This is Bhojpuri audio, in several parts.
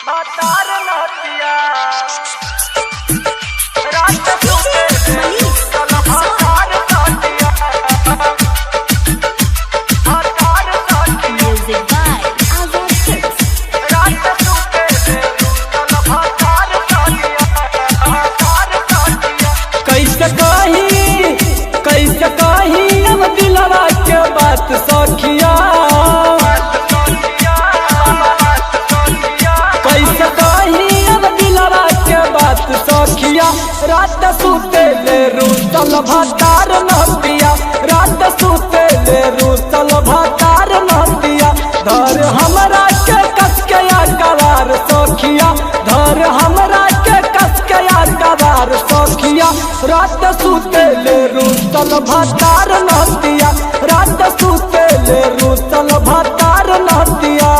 भातार नदिया रात सुते चल भातार नदिया भातार नदिया Music by Azad Hits. रात सुते चल भातार नदिया भातार नदिया कैसे कही अब दिलवा के बात सखिया। कैसे कही अब दिलवा के बात सखिया। रात सुते ले रूसल भातार नदिया रात सुते ले रूसल भातार नदिया। धर हमरा के कस के कवार सखिया धर हमरा के कस के कवार सखिया। रात सुते ले रूसल भातार नदिया रात सुते ले रूसल भातार नदिया।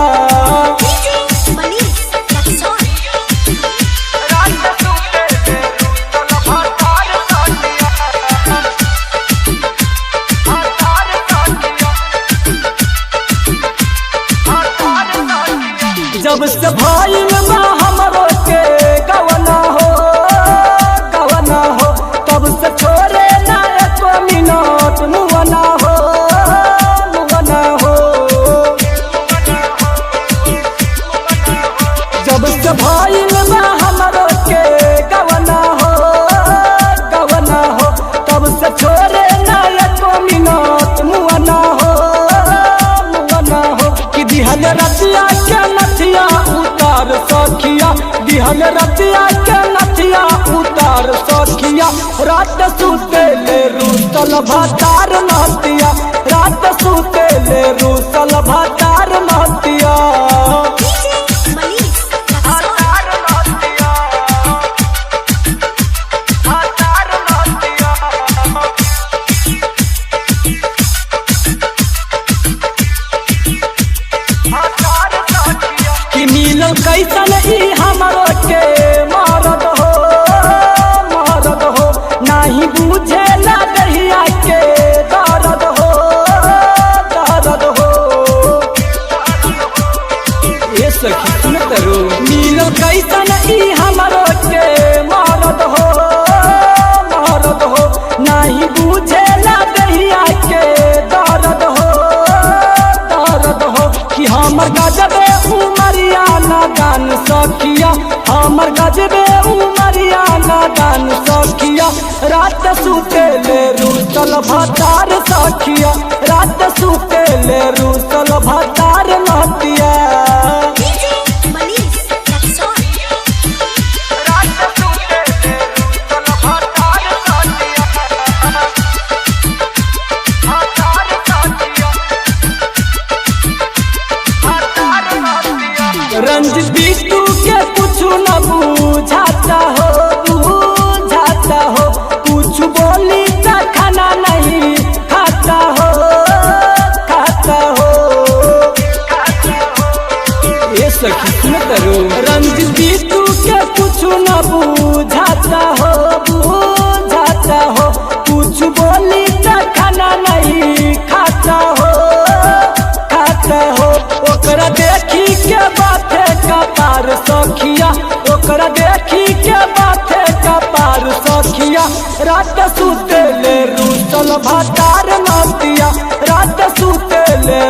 DJ Manish Luxor. रात सुते चल भातार नदिया भातार नदिया भातार नदिया जब से भाई में हमरो के गवना हो तब से छोड़े ना एको मिनट मुवना हो। जब से भाई में हमरो के गवना हो तब से छोड़े ना एको मिनट मुवना हो कि दिहल रतिया के नथिया उतार सखिया दिहल रतिया के नथिया उतार सखिया। रात सुते ले रूसल भातार नदिया रात सुते ले रूसल भातार नदिया। DJ Manish Luxor. भातार नदिया भातार नदिया भातार नदिया कि मिलल कैसन ई हमरो के मरद हो नाही बुझे ना दहिया के दर्द हो। ये सखी सुन तरू मिलल कैसन ई हमरो के मरद हो नाही बुझे ना दहिया के दर्द हो कि हमर गजबे उमरिया नादान सखिया हमर गजबे उमरिया नादान सखिया। रात सुते ले रूसल भातार सखिया रात सुते ले रूसल भातार नदिया। DJ Manish Luxor. रात सुते चल भातार नदिया भातार नदिया भातार नदिया रंजित बिट्टू के कुछ न बुझाता हो कुछ बोली तो खाना नहीं खाता हो। ये सखी सुन तरू रंजित बिट्टू के कुछ न बुझाता हो कुछ बोली तो खाना नहीं खाता हो। ओकरा देखी के बाते कपार सखिया ओकरा देखी के बाते कपार सखिया। रात सुते ले रूसल भातार नदिया रात सुते ले